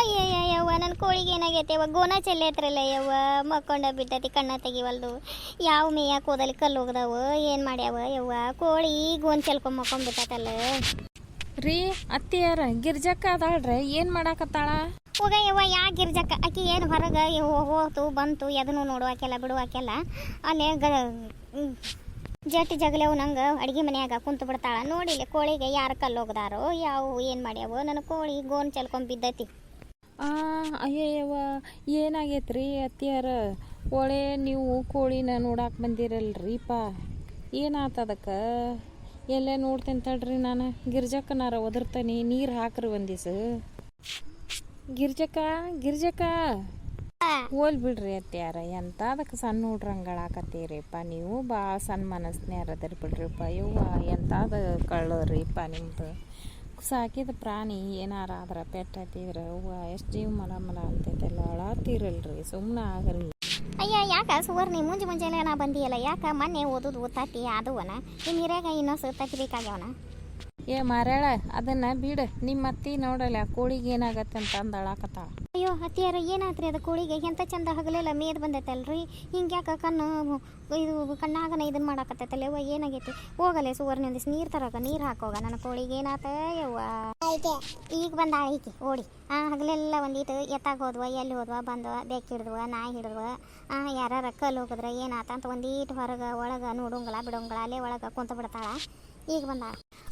ಅಯ್ಯಯ್ಯವ್ವ ನನ್ನ ಕೋಳಿಗೆ ಏನಾಗೈತೆ ಯವ್ವ ಗೋನ ಚೆಲ್ಲೈತ್ರಲ್ಲ ಯವ್ವ ಮಕ್ಕೊಂಡ ಬಿಟ್ಟತಿ ಕಣ್ಣ ತೆಗಿವಲ್ದು ಯಾವ ಮೇಯಕ್ಕೆ ಹೋದಲ್ಲಿ ಕಲ್ಲು ಹೋಗದವು ಏನು ಮಾಡ್ಯಾವ ಯವ್ವ ಕೋಳಿ ಗೋನ್ ಚೆಲ್ಕೊಂಡ್ ಮಕ್ಕೊಂಡ್ಬಿಟ್ಟತಲ್ಲ ರೀ ಅತ್ತಿಯಾರ ಗಿರ್ಜಕ್ಕ ಅದಾಳ್ರಿ ಏನು ಮಾಡಾಕತ್ತಾಳ? ಹೋಗ ಯವ್ವ ಯಾ ಗಿರ್ಜಕ್ಕ ಆಕಿ ಏನು ಹೊರಗೆ ಹೋತು ಬಂತು ಎದನ್ನು ನೋಡುವಾಕೆಲ್ಲ ಬಿಡುವಾಕೆಲ್ಲ ಅಲ್ಲೇ ಜಟ್ ಜಗಲೇವು ನಂಗೆ ಅಡುಗೆ ಮನ್ಯಾಗ ಕುಂತು ಬಿಡ್ತಾಳ ನೋಡಿಲ್ಲ ಕೋಳಿಗೆ ಯಾರು ಕಲ್ಲು ಹೋಗದಾರೋ ಯಾವ ಏನು ಮಾಡ್ಯಾವ ನನ್ನ ಕೋಳಿ ಗೋನ್ ಚೆಲ್ಕೊಂಡ್ ಬಿದ್ದತಿ. ಅಯ್ಯಯ್ಯವ್ವ ಏನಾಗೈತ್ರಿ ಅತ್ತಿಯಾರ? ಒಳ್ಳೆ ನೀವು ಕೋಳಿನ ನೋಡಾಕ ಬಂದಿರಲ್ರಿಪ್ಪ, ಏನಾತದಕ್ಕೆ? ಎಲ್ಲೇ ನೋಡ್ತೇನೆ ತಡ್ರಿ ನಾನು ಗಿರ್ಜಕ್ಕನಾರ ಒದರ್ತಾನೆ, ನೀರು ಹಾಕ್ರಿ ಒಂದಿವ್ಸ. ಗಿರ್ಜಕ್ಕ ಹೋಲ್ ಬಿಡ್ರಿ ಅತ್ಯಾರ, ಎಂತಾದಕ್ಕೆ ಸಣ್ಣ ಹುಡ್ರಂಗಳಾಕತ್ತೀರಿಪ್ಪ ನೀವು, ಭಾಳ ಸಣ್ಣ ಮನಸ್ನ್ಯಾರದರಿ ಬಿಡ್ರಿಪ್ಪ. ಇವ್ವ ಎಂತಾದ ಕಳ್ಳರಿಪ್ಪ ನಿಮ್ದು. ಸಾಕಿದ ಪ್ರಾಣಿ ಏನಾರ ಆದ್ರೆ ಪೆಟ್ಟತ್ತಿದ್ರೆ ಅವ್ವ ಎಷ್ಟು ಜೀವ ಮಲ ಅಂತೈತೆಲ್ಲ ಅಳಾತೀರಲ್ರಿ, ಸುಮ್ಮನೆ ಆಗರಿ. ಅಯ್ಯ ಯಾಕೆ ಸುವರ್ಣಿ ಮುಂಜಾನೆ ನಾ ಬಂದಿಯಲ್ಲ, ಯಾಕೆ ಮೊನ್ನೆ ಓದೋದು ತತ್ತಿ ಆದವನ ನಿಮ್ಮ ಹಿರಿಯಾಗ ಇನ್ನೊಂದು ತತ್ತಿ ಬೇಕಾಗ್ಯವನ? ಏ ಮಾರ್ಯಾಳ ಅದನ್ನ ಬಿಡು, ನಿಮ್ಮ ಅತ್ತಿ ನೋಡಲ್ಲ ಕೋಳಿಗೆ ಏನಾಗತ್ತೆ ಅಂತ ಅಂದಳಾಕತ್ತಾಳ. ಅಯ್ಯೋ ಅತ್ತಿಯಾರ ಏನಾತ್ರಿ ಅದು ಕೋಳಿಗೆ ಎಂತ ಚಂದ ಹಗಲೆಲ್ಲ ಮೇದ್ ಬಂದೈತಲ್ರಿ, ಹಿಂಗ್ಯಾಕೆ ಕಣ್ಣು ಇದು ಕಣ್ಣಾಗನ ಇದನ್ನ ಮಾಡಾಕತ್ತೈತಲ್ಲ ಯವ್ವ ಏನಾಗೈತಿ? ಹೋಗಲ್ಲೇ ಸುವರ್ಣಿ ಒಂದಿವ್ಸ ನೀರು ತರಕ ನೀರು ಹಾಕೋಗ ನನ್ನ ಕೋಳಿಗೆ ಏನಾತ ಯವ್ವ. ಈಗ ಬಂದ ಈಕಿ ಓಡಿ ಹಗಲೆಲ್ಲ ಒಂದೀಟು ಎತ್ತಾಗ ಹೋದ್ವ ಎಲ್ಲಿ ಹೋದ್ವ ಬಂದ್ವ ಬೆಕ್ಕ ಹಿಡಿದ್ವ ನಾಯಿ ಹಿಡಿದ್ವ ಯಾರ ಕಲ್ಲು ಹೋಗಿದ್ರ ಏನಾತ ಅಂತ ಒಂದೀಟು ಹೊರಗೆ ಒಳಗೆ ನೋಡೋಂಗಲ್ಲ ಬಿಡೋಂಗಲ್ಲ ಅಲ್ಲೇ ಒಳಗೆ ಕುಂತ ಬಿಡ್ತಾಳ. ಈಗ ಬಂದ.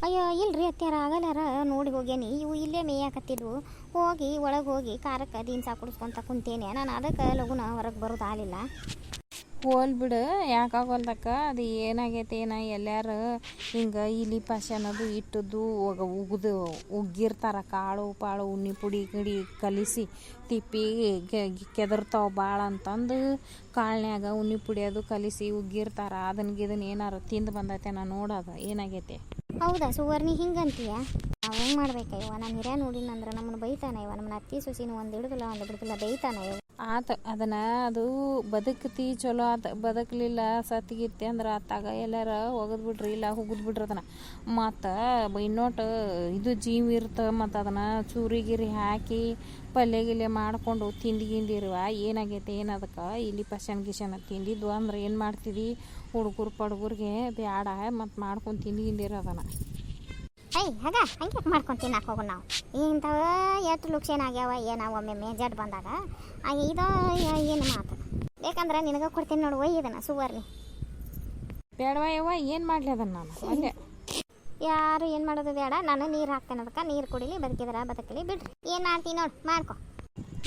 ಅಯ್ಯೋ ಇಲ್ರಿ ಅತ್ಯಾರ ಆಗಲ್ಯಾರ ನೋಡಿ ಹೋಗ್ಯಾನಿ, ಇವು ಇಲ್ಲೇ ಮೇಯಾಕತ್ತಿದ್ವು, ಹೋಗಿ ಒಳಗೆ ಹೋಗಿ ಖಾರಕ್ಕೆ ದೀನ್ಸ ಕುಡಿಸ್ಕೊಂತ ಕುಂತೇನೆ ನಾನು, ಅದಕ್ಕೆ ಲಗುನ ಹೊರಗೆ ಬರೋದು ಆಗಲಿಲ್ಲ. ಹೋಲ್ ಬಿಡು ಯಾಕಾಗೋಲ್ದಕ್ಕ, ಅದು ಏನಾಗೈತೆ ಎಲ್ಲಾರು ಹಿಂಗೆ ಇಲಿ ಪಾಶೆ ಅನ್ನೋದು ಇಟ್ಟದ್ದು ಉಗಿದು ಉಗ್ಗಿರ್ತಾರ, ಕಾಳು ಪಾಳು ಉಣ್ಣಿ ಪುಡಿ ಗಿಡಿ ಕಲಿಸಿ ತಿಪ್ಪಿ ಕೆದರ್ತಾವ ಭಾಳ ಅಂತಂದು ಕಾಳ್ನ್ಯಾಗ ಉಣ್ಣಿ ಪುಡಿ ಅದು ಕಲಿಸಿ ಉಗ್ಗಿರ್ತಾರ, ಅದನ್ನ ಏನಾರು ತಿಂದು ಬಂದೈತೆ ನಾ ನೋಡೋದು ಏನಾಗೈತೆ. ಹೌದಾ ಸುವರ್ಣಿ ಹಿಂಗಂತೀಯ? ನಾವು ಹೆಂಗೆ ಮಾಡ್ಬೇಕ ಇವ? ನಾನು ಹಿರಿಯ ನೋಡಿನಂದ್ರೆ ನಮ್ಮನ್ನು ಬೈತಾನ ಇವ, ನಮ್ಮನ್ನ ಅತ್ತಿ ಸೊಸಿನ ಒಂದು ಹಿಡಿದಿಲ್ಲ ಒಂದು ಬಿಡ್ತಿಲ್ಲ ಬೈತಾನ ಇವ. ಆತ ಅದನ್ನ ಅದು ಬದುಕ್ತಿ ಚಲೋ ಆತ, ಬದುಕಲಿಲ್ಲ ಸತ್ತಿಗಿತ್ತೆ ಅಂದ್ರೆ ಆತಾಗ ಎಲ್ಲಾರ ಒಗದ್ ಬಿಡ್ರಿ ಇಲ್ಲ ಹುಗಿದ್ ಬಿಡ್ರಿ ಅದನ್ನ, ಮತ್ತು ಇನ್ನೊಟ್ಟು ಇದು ಜೀವ ಇರ್ತ, ಮತ್ತು ಅದನ್ನು ಚೂರಿ ಗಿರಿ ಹಾಕಿ ಪಲ್ಯ ಗಿಲ್ಯ ಮಾಡಿಕೊಂಡು ತಿಂದಿಗಿಂದಿರುವ ಏನಾಗೈತೆ ಏನದಕ್ಕೆ ಇಲ್ಲಿ ಪಶನ್ ಗಿಶನ್ ತಿಂದಿದ್ವು ಅಂದ್ರೆ ಏನು ಮಾಡ್ತಿದ್ದಿ ಹುಡುಗರು ಪಡುಗರಿಗೆ ಬ್ಯಾಡ ಮತ್ತು ಮಾಡ್ಕೊಂಡು ತಿಂದಿಗಿಂದಿರೋದನ್ನ. ಹಂಗೆ ಮಾಡ್ಕೊಂಡು ತಿನ್ನಕ್ಕೆ ಹೋಗು ನಾವು, ಇಂಥವ ಎಷ್ಟು ಲುಕ್ಷೇನ ಆಗ್ಯಾವ ಏನಾವ ಒಮ್ಮೆ ಜಡ್ ಬಂದಾಗ ಇದು ಏನು ಮಾತು ಬೇಕಂದ್ರೆ ನಿನಗೆ ಕೊಡ್ತೀನಿ ನೋಡು ಇದನ್ನು ಸುವರ್ಣಿ. ಬೇಡವ ಯವ್ವ ಏನು ಮಾಡಲಿ ಅದನ್ನು ನಾನು ಅಲ್ಲೇ ಯಾರು ಏನು ಮಾಡೋದು ಬೇಡ, ನಾನು ನೀರು ಹಾಕ್ತೇನೆ ಅದಕ್ಕೆ, ನೀರು ಕುಡಿಲಿ ಬದುಕಿದ್ರೆ ಬದುಕಲಿ ಬಿಡ್ರಿ, ಏನು ಮಾಡ್ತೀನಿ ನೋಡಿ ಮಾಡ್ಕೊ.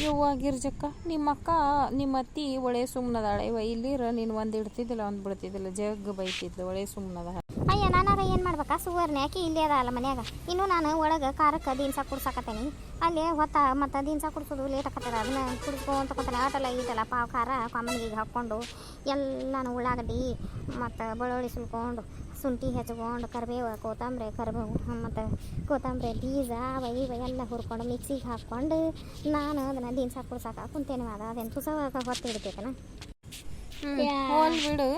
ಯವ್ವ ಗಿರ್ಜಕ್ಕ ನಿಮ್ಮ ಅತ್ತಿ ಒಳ್ಳೆ ಸುಮ್ಮನದಾಳೆ ಇವ, ಇಲ್ಲಿರ ನೀನು ಒಂದು ಇಡ್ತಿದ್ದಿಲ್ಲ ಒಂದು ಬಿಡ್ತಿದ್ದಿಲ್ಲ, ಜಗ್ ಬೈತಿದ್ಲು, ಒಳ್ಳೆ ಸುಮ್ಮನದ. ಅಯ್ಯ ನಾನಾರ ಏನು ಮಾಡ್ಬೇಕಾ ಸುವರ್ಣಿ, ಯಾಕೆ ಇಲ್ಲೇ ಅದ ಅಲ್ಲ ಮನ್ಯಾಗ, ಇನ್ನು ನಾನು ಒಳಗೆ ಖಾರಕ್ಕೆ ದೀನ್ಸ ಕುಡ್ಸಾಕತ್ತೇನೆ, ಅಲ್ಲೇ ಮತ್ತು ದೀನ್ಸ ಕುಡಿಸೋದು ಲೇಟ್ ಆಕತ್ತದ, ಅದನ್ನ ಕುಡಿಸ್ಕೊಂತಕೊತಾನೆ ಆಟಲ್ಲ ಈಟಲ್ಲ ಪಾವು ಖಾರ ಕಾಮನ್ಗಿಗೆ ಹಾಕ್ಕೊಂಡು ಎಲ್ಲನೂ ಉಳ್ಳಾಗಡ್ಡಿ ಮತ್ತು ಬೆಳ್ಳುಳ್ಳಿ ಸುಲ್ಕೊಂಡು ಶುಂಠಿ ಹೆಚ್ಕೊಂಡು ಕರಿಬೇವು ಮತ್ತು ಕೊತ್ತಂಬರಿ ಬೀಜ ಇವ ಎಲ್ಲ ಹುರ್ಕೊಂಡು ಮಿಕ್ಸಿಗೆ ಹಾಕ್ಕೊಂಡು ನಾನು ಅದನ್ನು ದೀನ್ಸ ಕುಡ್ಸಾಕ ಕುಂತೇನೆ, ಅದೇನು ತುಸವಾಗ ಹೊತ್ತು ಹಿಡಿತೈತನ. ಹೋಲ್ ಬಿಡು,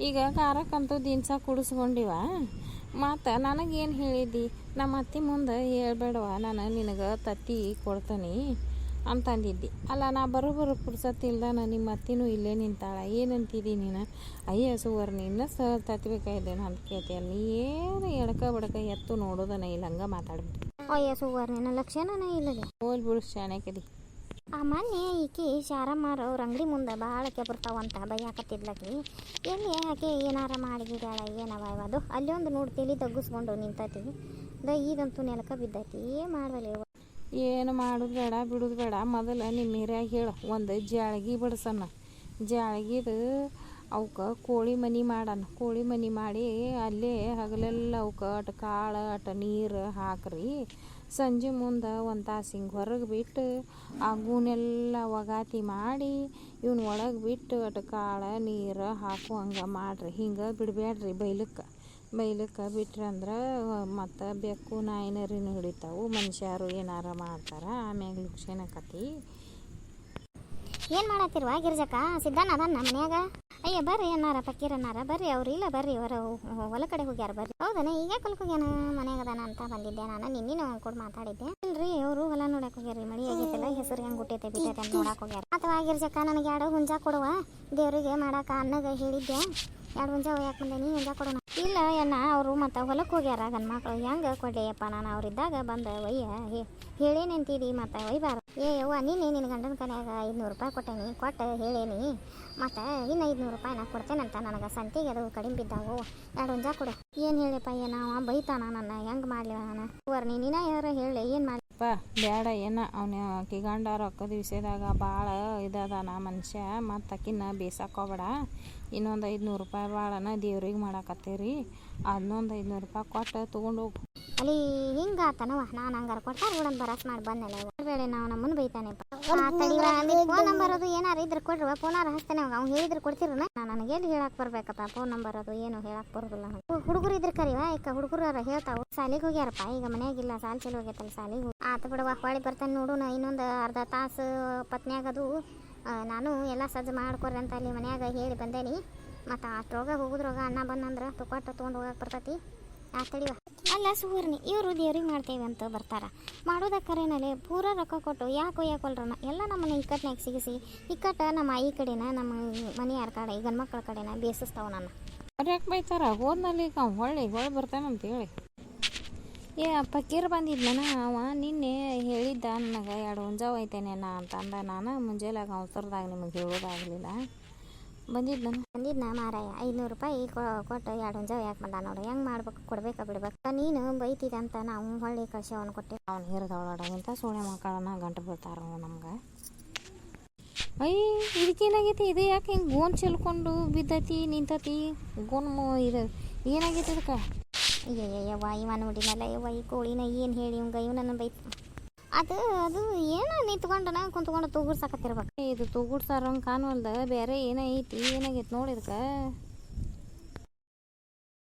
ಈಗ ಖಾರಕ್ಕಂತೂ ದಿನಸ ಕುಡಿಸ್ಕೊಂಡಿವ, ಮತ್ತು ನನಗೇನು ಹೇಳಿದ್ದಿ ನಮ್ಮ ಅತ್ತಿ ಮುಂದೆ ಹೇಳ್ಬೇಡವ ನಾನು ನಿನಗೆ ತತ್ತಿ ಕೊಡ್ತೀನಿ ಅಂತಂದಿದ್ದಿ ಅಲ್ಲ. ನಾ ಬರೋಬ್ಬರ ಪುರ್ಸತ್ತಿಲ್ದ ನಿಮ್ಮ ಅತ್ತಿನೂ ಇಲ್ಲೇ ನಿಂತಾಳ, ಏನಂತಿದ್ದಿ ನೀನು? ಅಯ್ಯ ಸುವರ್ಣಿ ಇನ್ನೂ ತತ್ತಿ ಬೇಕಾಯ್ದೇನು ಅಂತ ಕೇಳ್ತೀಯಲ್ಲ, ನೀ ಏನು ಎಡಕ ಬಡಕ ಎತ್ತು ನೋಡೋದನ್ನ ಇಲ್ಲ, ಹಂಗೆ ಮಾತಾಡ್ಬಿಟ್ಟು. ಅಯ್ಯ ಸುವರ್ಣಿ ನನ್ನ ಲಕ್ಷಣನೇ ಇಲ್ಲದೆ ಹೋಲ್ ಬಿಡು ಶಾಣೆಕದಿ. ಆ ಮೊನ್ನೆ ಈಕಿ ಶಾರಮ್ಮಾರ ಅವ್ರ ಅಂಗಡಿ ಮುಂದೆ ಭಾಳಕ್ಕೆ ಬರ್ತಾವಂತ ಬೈಯಾಕತ್ತಿದ್ಲಕಿ, ಎಲ್ಲಿ ಆಕೆ ಏನಾರ ಮಾಡಿಗಿದ್ದಾಳ ಏನವ ಅದು ಅಲ್ಲಿ ಒಂದು ನೋಡಿ ತಲೆ ತಗ್ಗಿಸ್ಕೊಂಡು ನಿಂತತಿ, ಇದಂತೂ ನೆಲಕ ಬಿದ್ದೈತಿ, ಏನು ಮಾಡಲಿ? ಏನು ಮಾಡೋದು ಬೇಡ ಬಿಡೋದು ಬೇಡ, ಮೊದಲು ನಿಮ್ಮ ಹಿರಿಯಾಗ ಹೇಳು ಒಂದು ಜಾಳ್ಗಿ ಬಡ್ಸನ್ನ, ಜಾಳ್ಗಿದು ಅವಕ್ಕೆ ಕೋಳಿ ಮನೆ ಮಾಡಣ, ಕೋಳಿ ಮನೆ ಮಾಡಿ ಅಲ್ಲೇ ಹಗಲೆಲ್ಲ ಅವಕ್ಕೆ ಅಟ್ ಕಾಳು ಅಟ್ ನೀರು ಹಾಕ್ರಿ, ಸಂಜೆ ಮುಂದೆ ಒಂದು ತಾಸು ಹಿಂಗೆ ಹೊರಗೆ ಬಿಟ್ಟು ಆ ಗೂನೆಲ್ಲ ಒಗಾತಿ ಮಾಡಿ ಇವನ್ ಒಳಗೆ ಬಿಟ್ಟು ಅಟ್ ಕಾಳು ನೀರು ಹಾಕು ಹಂಗೆ ಮಾಡಿರಿ, ಹಿಂಗೆ ಬಿಡಬೇಡ್ರಿ ಬೈಲಕ್ಕೆ ಬಿಟ್ರಿ ಅಂದ್ರೆ ಮತ್ತು ಬೆಕ್ಕು ನಾಯಿನರಿನೂ ಹಿಡಿತಾವು, ಮನುಷ್ಯರು ಏನಾರ ಮಾಡ್ತಾರೆ, ಆಮ್ಯಾಗ ಲುಕ್ಷೇನಕತಿ. ಏನು ಮಾಡತ್ತಿರುವ ಗಿರ್ಜಕ್ಕ? ಸಿದ್ಧಾನ ಅದನ್ನ ಮನ್ಯಾಗ? ಅಯ್ಯ ಬರ್ರಿ ಅನ್ನಾರ ಪಕ್ಕೀರ್ ಅನ್ನಾರ ಬರ್ರಿ ಅವ್ರು ಇಲ್ಲ ಬರ್ರಿ ಅವರ ಹೊಲ ಕಡೆ ಹೋಗ್ಯಾರ ಬರ್ರಿ. ಹೌದನ ಈಗ ಹೊಲಕ್ಕೆ ಹೋಗ್ಯಾನ ಮನ್ಯಾಗದಾನ ಅಂತ ಬಂದಿದ್ದೆ ನಾನು. ನಿನ್ನೆ ಕೂಡ ಮಾತಾಡಿದ್ದೆ ಇಲ್ರಿ ಅವರು ಹೊಲ ನೋಡಕ್ಕೆ ಹೋಗ್ಯಾರಿ. ಮಳಿ ಆಗೈತಲ್ಲ ಹೆಸರು ಹೆಂಗೆ ಹುಟ್ಟೈತೆ ಬಿಟ್ಟೈತೆ ಅಂತ ನೋಡಕ್ಕೆ ಹೋಗ್ಯಾರ. ಅಥವಾ ಆಗಿರ್ಜಕ್ಕ ನನಗೆ 2 ಹುಂಜ ಕೊಡುವ ದೇವರಿಗೆ ಮಾಡಾಕ ಅನ್ನಗ ಹೇಳಿದ್ದೆ. 2 ಹುಂಜ ಒಯ್ಯಾಕೆ ಬಂದೇನಿ, ಹುಂಜ ಕೊಡೋಣ. ಇಲ್ಲ ಅಣ್ಣ ಅವರು ಮತ್ತು ಹೊಲಕ್ಕೆ ಹೋಗ್ಯಾರ ಗಂಡು ಮಕ್ಕಳು ಹೆಂಗೆ ಕೊಡ್ಲಿಯಪ್ಪ ನಾನು ಅವ್ರಿದ್ದಾಗ ಬಂದು ಒಯ್ಯ ಹೇಳೇನಂತೀರಿ ಮತ್ತು ಒಯ್ಬಾರ. ಯವ್ವ ನೀನು ನಿನ್ನ ಗಂಡನ ಕನ್ಯಾಗ 500 ರೂಪಾಯಿ ಕೊಟ್ಟೇನಿ, ಕೊಟ್ಟು ಹೇಳೇನಿ ಮತ್ತು ಇನ್ನು 500 ರೂಪಾಯಿ ನಾ ಕೊಡ್ತೇನಂತ. ನನಗೆ ಸಂತಿಗೆ ಅದು ಕಡಿಮೆ ಬಿದ್ದಾವು, 2 ಹುಂಜ ಕೊಡು. ಏನು ಹೇಳಿಪ್ಪ ಅವ ಬೈತಾನ ನನ್ನ, ಹೆಂಗೆ ಮಾಡಲಿ ನಾನು ನೀನ ಯಾರು ಹೇಳಿ ಏನು ಮಾಡಿ ಬೇಡ ಏನ ಅವನ ಆಕಿ ಗಂಡ ರೊಕ್ಕದ ವಿಷಯದಾಗ ಭಾಳ ಇದದಾನ ಮನುಷ್ಯ. ಮತ್ತು ಆಕಿನ ಬೇಸಾಕೋಬೇಡ. ಇನ್ನೊಂದು 500 ರೂಪಾಯಿ ಭಾಳನ ದೇವ್ರಿಗೆ ಮಾಡಾಕತ್ತೀರಿ, ಅದನ್ನೊಂದು 500 ರೂಪಾಯಿ ಕೊಟ್ಟು ತೊಗೊಂಡೋಗು. ಅಲ್ಲಿ ಹಿಂಗೆ ಆತನವ. ನಾನು ಹಂಗಾರ ಕೊಡ್ತಾರೆ ಬಿಡೋಣ ಬರಸ್ ಮಾಡಿ ಬಂದಲ್ಲ ಬೇಳೆ ನಾವು ನಮ್ಮನ್ನು ಬೈತಾನೆಪ್ಪ. ಫೋನ್ ನಂಬರ್ ಅದು ಏನಾರು ಇದ್ರೆ ಕೊಡ್ರಿ, ಫೋನಾರು ಹಚ್ತೇನೆ. ಅವ್ನು ಹೇಳಿದ್ರೆ ಕೊಡ್ತಿರ. ನನಗೆ ಎಲ್ಲಿ ಹೇಳಕ್ಕೆ ಬರ್ಬೇಕಪ್ಪ ಫೋನ್ ನಂಬರ್ ಅದು ಏನು ಹೇಳಕ್ಕೆ ಬರೋದಿಲ್ಲ. ಹುಡುಗರು ಇದ್ರೆ ಕರಿವ ಈಗ ಹುಡುಗರು ಹೇಳ್ತಾವೆ. ಸಾಲಿಗೆ ಹೋಗ್ಯಾರಪ್ಪ ಈಗ ಮನೆಯಾಗಿಲ್ಲ, ಸಾಲಿ ಚಲೋ ಹೋಗ್ಯತಲ್ಲ ಸಾಲಿಗೆ. ಆತ ಬಿಡವ ಹೊಳಿ ಬರ್ತಾನೆ ನೋಡೋಣ. ಇನ್ನೊಂದು ಅರ್ಧ ತಾಸು ಪತ್ನ್ಯಾಗದು ನಾನು ಎಲ್ಲ ಸಜ್ಜು ಮಾಡ್ಕೊರಿ ಅಂತ ಅಲ್ಲಿ ಮನ್ಯಾಗ ಹೇಳಿ ಬಂದೇನಿ. ಮತ್ತು ಅಷ್ಟ್ರೊಳಗೆ ಹೋಗುದ್ರೊಳಗ ಅಣ್ಣ ಬಂದಂದ್ರೆ ತೊಗೊಂಡು ಹೋಗಕ್ಕೆ ಬರ್ತೈತಿ. ತಡಿವ. ಅಲ್ಲ ಸುವರ್ಣಿ ಇವರು ದೇವ್ರಿಗೆ ಮಾಡ್ತೇವೆ ಅಂತ ಬರ್ತಾರ, ಮಾಡೋದಕ್ಕರೇನಲ್ಲಿ ಪೂರ ರೊಕ್ಕ ಕೊಟ್ಟು ಯಾಕೆ ಒಯ್ಯಾಕೊಲ್ರನ ಎಲ್ಲ ನಮ್ಮನ್ನ ಇಕ್ಕಟ್ನಾಗ ಸಿಗಿಸಿ ಇಕ್ಕಟ್ಟ ನಮ್ಮ ಈ ಕಡೆನ ನಮ್ಮ ಮನೆಯಾರ ಕಡೆ ಗಂಡು ಮಕ್ಕಳ ಕಡೆನ ಬೇಸಿಸ್ತಾವ ನನ್ನ. ಅವ್ರು ಯಾಕೆ ಬೈತಾರ? ಹೋದ್ನಲ್ಲಿ ಈಗ ಹೊಳ್ಳಿ ಬರ್ತಾನಂತ ಹೇಳಿ. ಪಕ್ಕೀರ್ ಬಂದಿದ್ನ ಅವ ನಿನ್ನೆ ಹೇಳಿದ್ದ ನನಗೆ 2 ಹುಂಜ ಒಯ್ತೇನೆ ನಾ ಅಂತ ಅಂದ. ನಾನು ಮುಂಜಾನೆಗ ಅವಸರದಾಗ ನಿಮಗೆ ಹೇಳೋದಾಗಲಿಲ್ಲ. ಬಂದಿದ್ನ ಮಾರಾಯ 500 ರೂಪಾಯಿ ಕೊಟ್ಟು 2 ಹುಂಜ ಯಾಕೆ ಬಂದ ನೋಡು. ಹೆಂಗೆ ಮಾಡ್ಬೇಕು ಕೊಡ್ಬೇಕಾ ಬಿಡ್ಬೇಕು. ನೀನು ಬೈತಿದಂತ ನಾವು ಹೊಳ್ಳಿ ಕಳ್ಸಿ ಅವನು ಕೊಟ್ಟೆ. ಅವ್ನು ಹಿರಿದವಳಾಡೋಂಥ ಸೋಳೆ ಮಕ್ಕಳನ್ನ ಗಂಟು ಬೀಳ್ತಾರ ನಮ್ಗೆ. ಇದಕ್ಕೇನಾಗೈತಿ? ಇದು ಯಾಕೆ ಹಿಂಗೆ ಗೋನ್ ಚೆಲ್ಕೊಂಡು ಬಿದ್ದತಿ ನಿಂತತಿ ಗೋನ್ ಇದು ಏನಾಗೈತಿ ಇದಕ್ಕೆ? ಯವ್ವ ಇವ ನೋಡಿನಲ್ಲ ಯವ್ವ ಈ ಕೋಳಿನ ಏನು ಹೇಳಿ ಇವಂಗ ಇವನನ್ನು ಬೈತು. ಅದು ಏನೋ ನಿಂತ್ಕೊಂಡನ ಕುಂತ್ಕೊಂಡು ತೂಗುಡ್ಸಾಕತ್ತಿರ್ಬೇಕು. ಇದು ತೂಗುಡ್ಸಾರಂಗೆ ಕಾಣುವಲ್ದ ಬೇರೆ ಏನೈತಿ? ಏನಾಗೈತಿ ನೋಡಿ ಇದಕ್ಕೆ.